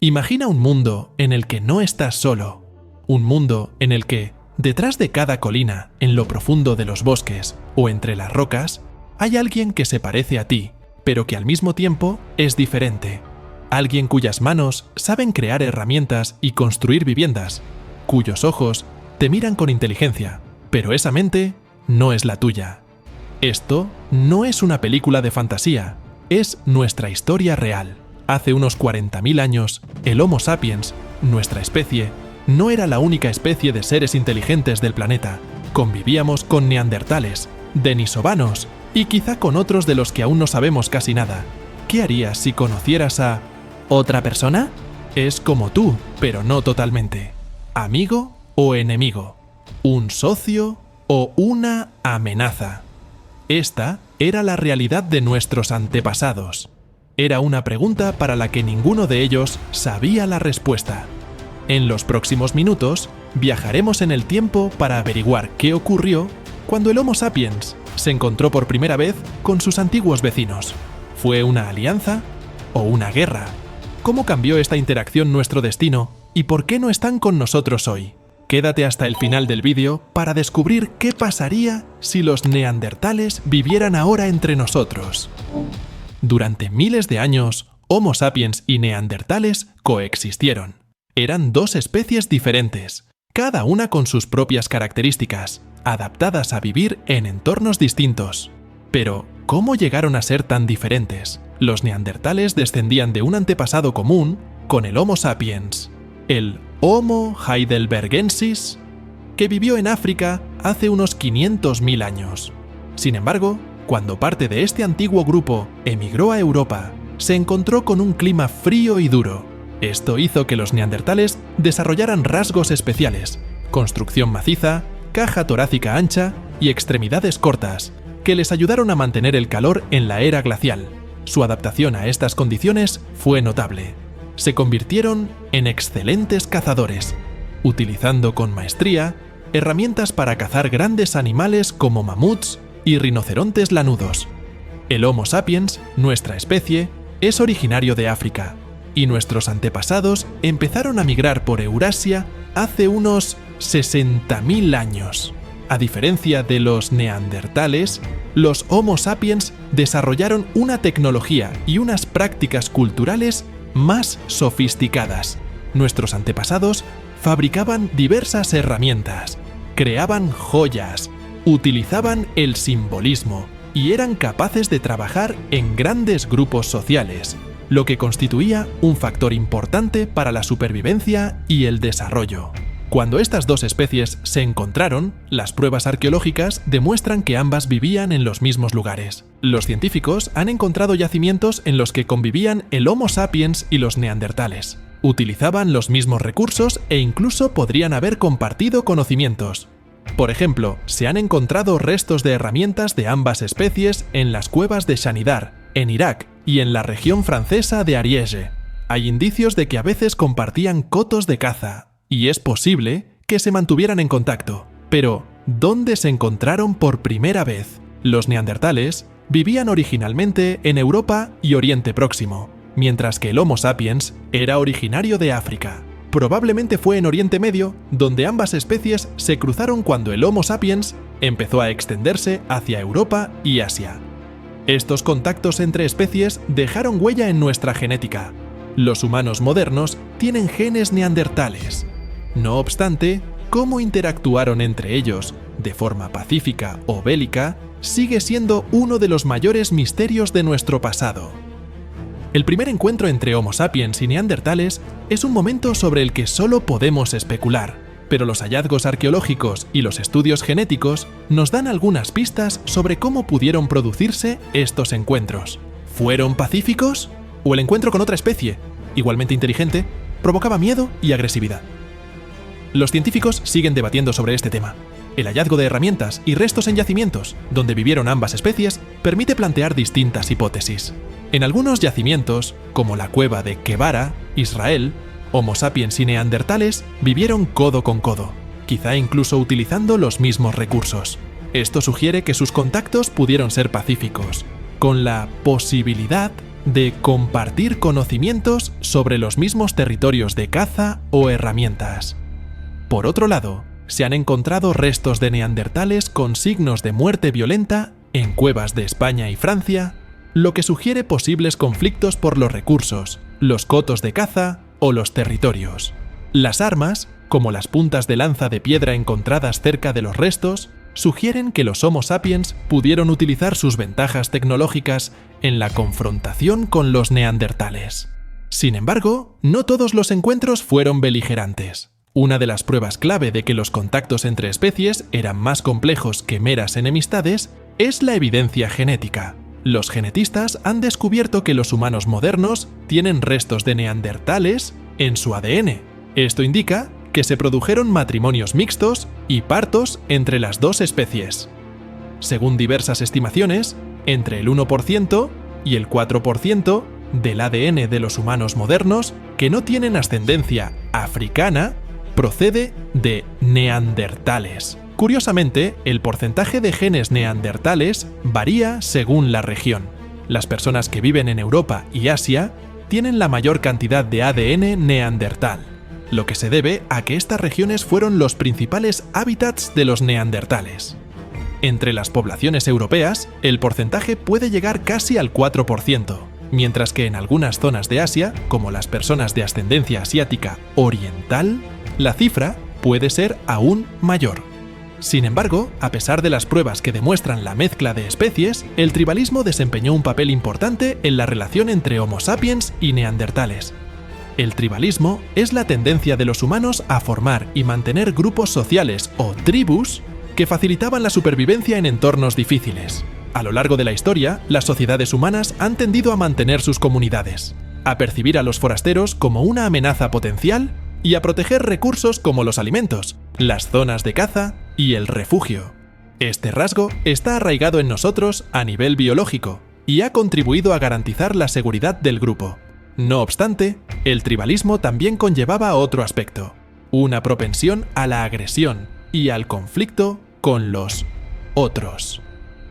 Imagina un mundo en el que no estás solo. Un mundo en el que, detrás de cada colina, en lo profundo de los bosques o entre las rocas, hay alguien que se parece a ti, pero que al mismo tiempo es diferente. Alguien cuyas manos saben crear herramientas y construir viviendas, cuyos ojos te miran con inteligencia, pero esa mente no es la tuya. Esto no es una película de fantasía, es nuestra historia real. Hace unos 40.000 años, el Homo sapiens, nuestra especie, no era la única especie de seres inteligentes del planeta. Convivíamos con neandertales, denisovanos y quizá con otros de los que aún no sabemos casi nada. ¿Qué harías si conocieras a otra persona? Es como tú, pero no totalmente. ¿Amigo o enemigo? ¿Un socio o una amenaza? Esta era la realidad de nuestros antepasados. Era una pregunta para la que ninguno de ellos sabía la respuesta. En los próximos minutos, viajaremos en el tiempo para averiguar qué ocurrió cuando el Homo sapiens se encontró por primera vez con sus antiguos vecinos. ¿Fue una alianza o una guerra? ¿Cómo cambió esta interacción nuestro destino y por qué no están con nosotros hoy? Quédate hasta el final del vídeo para descubrir qué pasaría si los neandertales vivieran ahora entre nosotros. Durante miles de años, Homo sapiens y neandertales coexistieron. Eran dos especies diferentes, cada una con sus propias características, adaptadas a vivir en entornos distintos. Pero, ¿cómo llegaron a ser tan diferentes? Los neandertales descendían de un antepasado común con el Homo sapiens, el Homo heidelbergensis, que vivió en África hace unos 500.000 años. Sin embargo, cuando parte de este antiguo grupo emigró a Europa, se encontró con un clima frío y duro. Esto hizo que los neandertales desarrollaran rasgos especiales, construcción maciza, caja torácica ancha y extremidades cortas, que les ayudaron a mantener el calor en la era glacial. Su adaptación a estas condiciones fue notable. Se convirtieron en excelentes cazadores, utilizando con maestría herramientas para cazar grandes animales como mamuts y rinocerontes lanudos. El Homo sapiens, nuestra especie, es originario de África, y nuestros antepasados empezaron a migrar por Eurasia hace unos 60.000 años. A diferencia de los neandertales, los Homo sapiens desarrollaron una tecnología y unas prácticas culturales más sofisticadas. Nuestros antepasados fabricaban diversas herramientas, creaban joyas, utilizaban el simbolismo y eran capaces de trabajar en grandes grupos sociales, lo que constituía un factor importante para la supervivencia y el desarrollo. Cuando estas dos especies se encontraron, las pruebas arqueológicas demuestran que ambas vivían en los mismos lugares. Los científicos han encontrado yacimientos en los que convivían el Homo sapiens y los neandertales. Utilizaban los mismos recursos e incluso podrían haber compartido conocimientos. Por ejemplo, se han encontrado restos de herramientas de ambas especies en las cuevas de Shanidar, en Irak, y en la región francesa de Ariège. Hay indicios de que a veces compartían cotos de caza, y es posible que se mantuvieran en contacto. Pero, ¿dónde se encontraron por primera vez? Los neandertales vivían originalmente en Europa y Oriente Próximo, mientras que el Homo sapiens era originario de África. Probablemente fue en Oriente Medio donde ambas especies se cruzaron cuando el Homo sapiens empezó a extenderse hacia Europa y Asia. Estos contactos entre especies dejaron huella en nuestra genética. Los humanos modernos tienen genes neandertales. No obstante, cómo interactuaron entre ellos, de forma pacífica o bélica, sigue siendo uno de los mayores misterios de nuestro pasado. El primer encuentro entre Homo sapiens y neandertales es un momento sobre el que solo podemos especular, pero los hallazgos arqueológicos y los estudios genéticos nos dan algunas pistas sobre cómo pudieron producirse estos encuentros. ¿Fueron pacíficos? ¿O el encuentro con otra especie, igualmente inteligente, provocaba miedo y agresividad? Los científicos siguen debatiendo sobre este tema. El hallazgo de herramientas y restos en yacimientos, donde vivieron ambas especies, permite plantear distintas hipótesis. En algunos yacimientos, como la cueva de Quevara, Israel, Homo sapiens y neandertales vivieron codo con codo, quizá incluso utilizando los mismos recursos. Esto sugiere que sus contactos pudieron ser pacíficos, con la posibilidad de compartir conocimientos sobre los mismos territorios de caza o herramientas. Por otro lado, se han encontrado restos de neandertales con signos de muerte violenta en cuevas de España y Francia, lo que sugiere posibles conflictos por los recursos, los cotos de caza o los territorios. Las armas, como las puntas de lanza de piedra encontradas cerca de los restos, sugieren que los Homo sapiens pudieron utilizar sus ventajas tecnológicas en la confrontación con los neandertales. Sin embargo, no todos los encuentros fueron beligerantes. Una de las pruebas clave de que los contactos entre especies eran más complejos que meras enemistades es la evidencia genética. Los genetistas han descubierto que los humanos modernos tienen restos de neandertales en su ADN. Esto indica que se produjeron matrimonios mixtos y partos entre las dos especies. Según diversas estimaciones, entre el 1% y el 4% del ADN de los humanos modernos que no tienen ascendencia africana procede de neandertales. Curiosamente, el porcentaje de genes neandertales varía según la región. Las personas que viven en Europa y Asia tienen la mayor cantidad de ADN neandertal, lo que se debe a que estas regiones fueron los principales hábitats de los neandertales. Entre las poblaciones europeas, el porcentaje puede llegar casi al 4%, mientras que en algunas zonas de Asia, como las personas de ascendencia asiática oriental, la cifra puede ser aún mayor. Sin embargo, a pesar de las pruebas que demuestran la mezcla de especies, el tribalismo desempeñó un papel importante en la relación entre Homo sapiens y neandertales. El tribalismo es la tendencia de los humanos a formar y mantener grupos sociales o tribus que facilitaban la supervivencia en entornos difíciles. A lo largo de la historia, las sociedades humanas han tendido a mantener sus comunidades, a percibir a los forasteros como una amenaza potencial y a proteger recursos como los alimentos, las zonas de caza y el refugio. Este rasgo está arraigado en nosotros a nivel biológico y ha contribuido a garantizar la seguridad del grupo. No obstante, el tribalismo también conllevaba otro aspecto, una propensión a la agresión y al conflicto con los otros.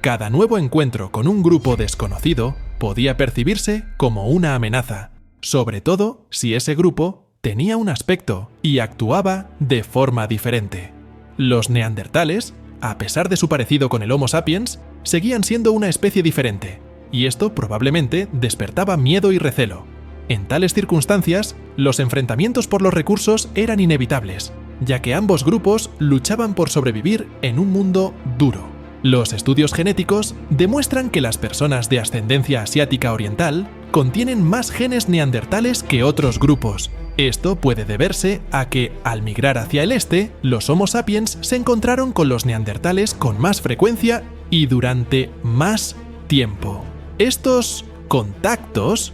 Cada nuevo encuentro con un grupo desconocido podía percibirse como una amenaza, sobre todo si ese grupo tenía un aspecto y actuaba de forma diferente. Los neandertales, a pesar de su parecido con el Homo sapiens, seguían siendo una especie diferente, y esto probablemente despertaba miedo y recelo. En tales circunstancias, los enfrentamientos por los recursos eran inevitables, ya que ambos grupos luchaban por sobrevivir en un mundo duro. Los estudios genéticos demuestran que las personas de ascendencia asiática oriental contienen más genes neandertales que otros grupos. Esto puede deberse a que, al migrar hacia el este, los Homo sapiens se encontraron con los neandertales con más frecuencia y durante más tiempo. Estos contactos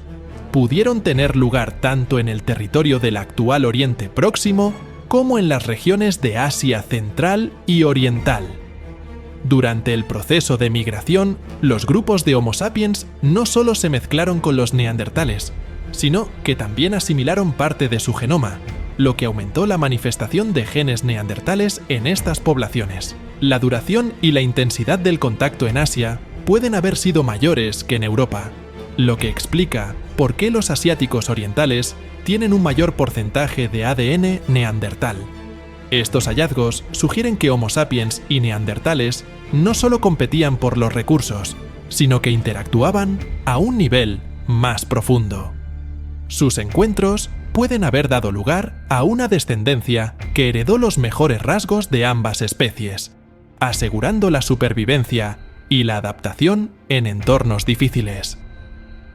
pudieron tener lugar tanto en el territorio del actual Oriente Próximo como en las regiones de Asia Central y Oriental. Durante el proceso de migración, los grupos de Homo sapiens no solo se mezclaron con los neandertales, sino que también asimilaron parte de su genoma, lo que aumentó la manifestación de genes neandertales en estas poblaciones. La duración y la intensidad del contacto en Asia pueden haber sido mayores que en Europa, lo que explica por qué los asiáticos orientales tienen un mayor porcentaje de ADN neandertal. Estos hallazgos sugieren que Homo sapiens y neandertales no solo competían por los recursos, sino que interactuaban a un nivel más profundo. Sus encuentros pueden haber dado lugar a una descendencia que heredó los mejores rasgos de ambas especies, asegurando la supervivencia y la adaptación en entornos difíciles.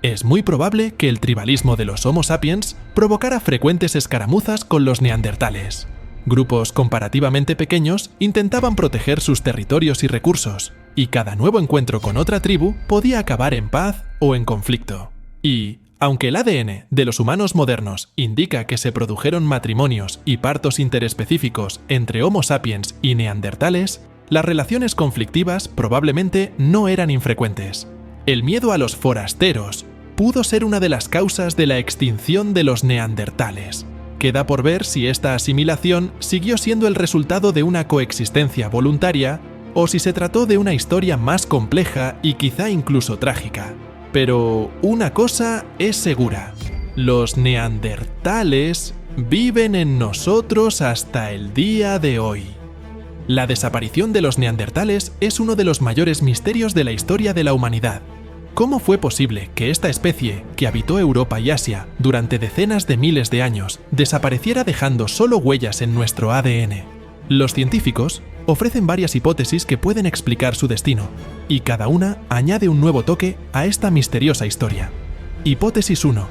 Es muy probable que el tribalismo de los Homo sapiens provocara frecuentes escaramuzas con los neandertales. Grupos comparativamente pequeños intentaban proteger sus territorios y recursos, y cada nuevo encuentro con otra tribu podía acabar en paz o en conflicto. Y, aunque el ADN de los humanos modernos indica que se produjeron matrimonios y partos interespecíficos entre Homo sapiens y neandertales, las relaciones conflictivas probablemente no eran infrecuentes. El miedo a los forasteros pudo ser una de las causas de la extinción de los neandertales. Queda por ver si esta asimilación siguió siendo el resultado de una coexistencia voluntaria o si se trató de una historia más compleja y quizá incluso trágica. Pero una cosa es segura: los neandertales viven en nosotros hasta el día de hoy. La desaparición de los neandertales es uno de los mayores misterios de la historia de la humanidad. ¿Cómo fue posible que esta especie, que habitó Europa y Asia durante decenas de miles de años, desapareciera dejando solo huellas en nuestro ADN? Los científicos ofrecen varias hipótesis que pueden explicar su destino, y cada una añade un nuevo toque a esta misteriosa historia. Hipótesis 1.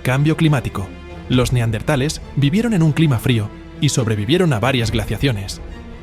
Cambio climático. Los neandertales vivieron en un clima frío y sobrevivieron a varias glaciaciones.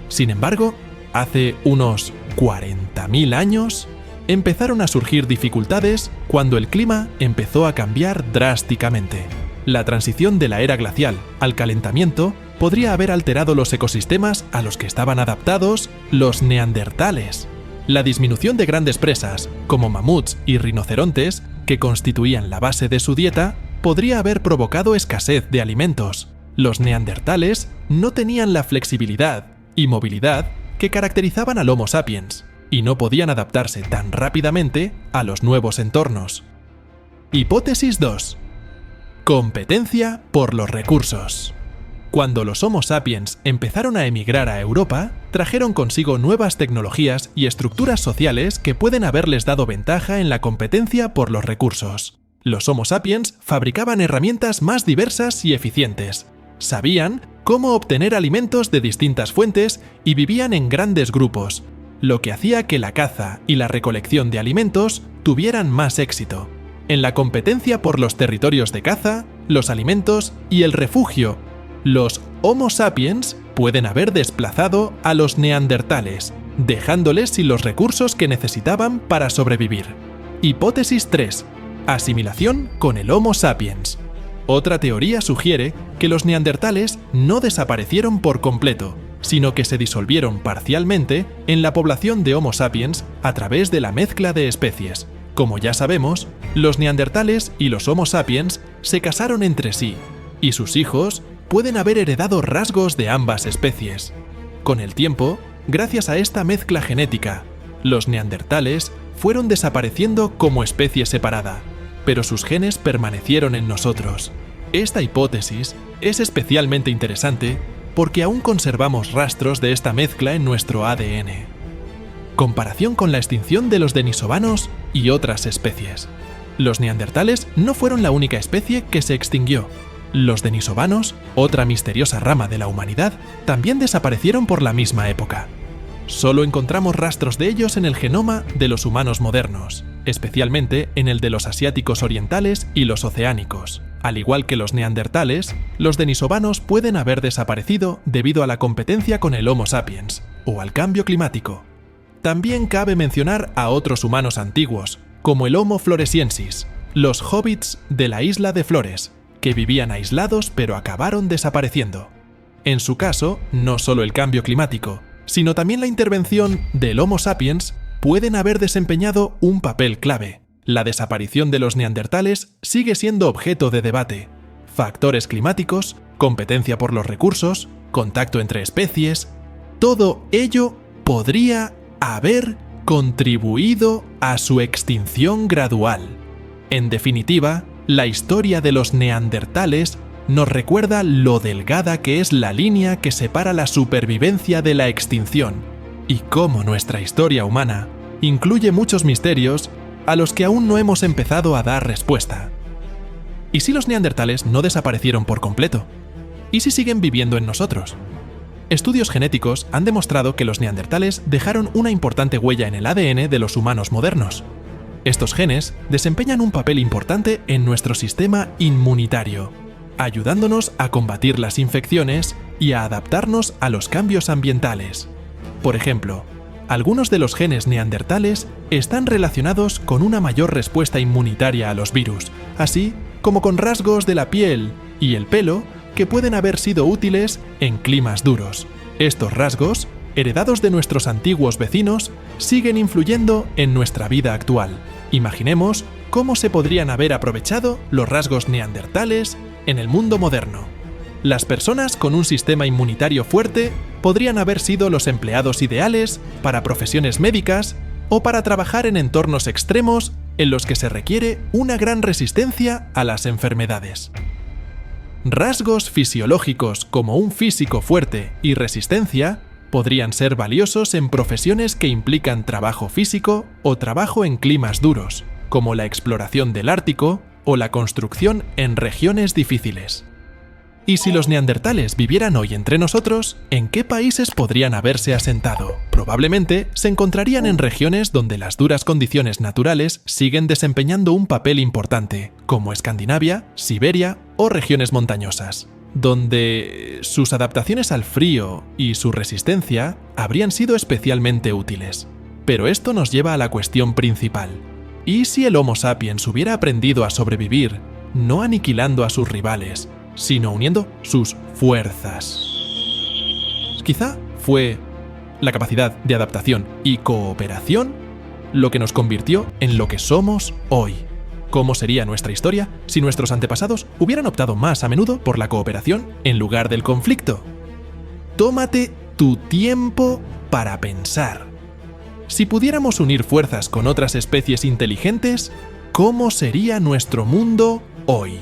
Sin embargo, hace unos 40.000 años, empezaron a surgir dificultades cuando el clima empezó a cambiar drásticamente. La transición de la era glacial al calentamiento podría haber alterado los ecosistemas a los que estaban adaptados los neandertales. La disminución de grandes presas, como mamuts y rinocerontes, que constituían la base de su dieta, podría haber provocado escasez de alimentos. Los neandertales no tenían la flexibilidad y movilidad que caracterizaban al Homo sapiens, y no podían adaptarse tan rápidamente a los nuevos entornos. Hipótesis 2. Competencia por los recursos. Cuando los Homo sapiens empezaron a emigrar a Europa, trajeron consigo nuevas tecnologías y estructuras sociales que pueden haberles dado ventaja en la competencia por los recursos. Los Homo sapiens fabricaban herramientas más diversas y eficientes. Sabían cómo obtener alimentos de distintas fuentes y vivían en grandes grupos, lo que hacía que la caza y la recolección de alimentos tuvieran más éxito. En la competencia por los territorios de caza, los alimentos y el refugio, los Homo sapiens pueden haber desplazado a los neandertales, dejándoles sin los recursos que necesitaban para sobrevivir. Hipótesis 3. Asimilación con el Homo sapiens. Otra teoría sugiere que los neandertales no desaparecieron por completo, sino que se disolvieron parcialmente en la población de Homo sapiens a través de la mezcla de especies. Como ya sabemos, los neandertales y los Homo sapiens se casaron entre sí, y sus hijos pueden haber heredado rasgos de ambas especies. Con el tiempo, gracias a esta mezcla genética, los neandertales fueron desapareciendo como especie separada, pero sus genes permanecieron en nosotros. Esta hipótesis es especialmente interesante porque aún conservamos rastros de esta mezcla en nuestro ADN. Comparación con la extinción de los denisovanos y otras especies. Los neandertales no fueron la única especie que se extinguió. Los denisovanos, otra misteriosa rama de la humanidad, también desaparecieron por la misma época. Solo encontramos rastros de ellos en el genoma de los humanos modernos, especialmente en el de los asiáticos orientales y los oceánicos. Al igual que los neandertales, los denisovanos pueden haber desaparecido debido a la competencia con el Homo sapiens o al cambio climático. También cabe mencionar a otros humanos antiguos, como el Homo floresiensis, los hobbits de la isla de Flores, que vivían aislados pero acabaron desapareciendo. En su caso, no solo el cambio climático, sino también la intervención del Homo sapiens pueden haber desempeñado un papel clave. La desaparición de los neandertales sigue siendo objeto de debate. Factores climáticos, competencia por los recursos, contacto entre especies, todo ello podría haber contribuido a su extinción gradual. En definitiva, la historia de los neandertales nos recuerda lo delgada que es la línea que separa la supervivencia de la extinción, y cómo nuestra historia humana incluye muchos misterios a los que aún no hemos empezado a dar respuesta. ¿Y si los neandertales no desaparecieron por completo? ¿Y si siguen viviendo en nosotros? Estudios genéticos han demostrado que los neandertales dejaron una importante huella en el ADN de los humanos modernos. Estos genes desempeñan un papel importante en nuestro sistema inmunitario, ayudándonos a combatir las infecciones y a adaptarnos a los cambios ambientales. Por ejemplo, algunos de los genes neandertales están relacionados con una mayor respuesta inmunitaria a los virus, así como con rasgos de la piel y el pelo que pueden haber sido útiles en climas duros. Estos rasgos, heredados de nuestros antiguos vecinos, siguen influyendo en nuestra vida actual. Imaginemos cómo se podrían haber aprovechado los rasgos neandertales en el mundo moderno. Las personas con un sistema inmunitario fuerte podrían haber sido los empleados ideales para profesiones médicas o para trabajar en entornos extremos en los que se requiere una gran resistencia a las enfermedades. Rasgos fisiológicos como un físico fuerte y resistencia podrían ser valiosos en profesiones que implican trabajo físico o trabajo en climas duros, como la exploración del Ártico o la construcción en regiones difíciles. Y si los neandertales vivieran hoy entre nosotros, ¿en qué países podrían haberse asentado? Probablemente se encontrarían en regiones donde las duras condiciones naturales siguen desempeñando un papel importante, como Escandinavia, Siberia o regiones montañosas, donde sus adaptaciones al frío y su resistencia habrían sido especialmente útiles. Pero esto nos lleva a la cuestión principal. ¿Y si el Homo sapiens hubiera aprendido a sobrevivir, no aniquilando a sus rivales, sino uniendo sus fuerzas? Quizá fue la capacidad de adaptación y cooperación lo que nos convirtió en lo que somos hoy. ¿Cómo sería nuestra historia si nuestros antepasados hubieran optado más a menudo por la cooperación en lugar del conflicto? Tómate tu tiempo para pensar. Si pudiéramos unir fuerzas con otras especies inteligentes, ¿cómo sería nuestro mundo hoy?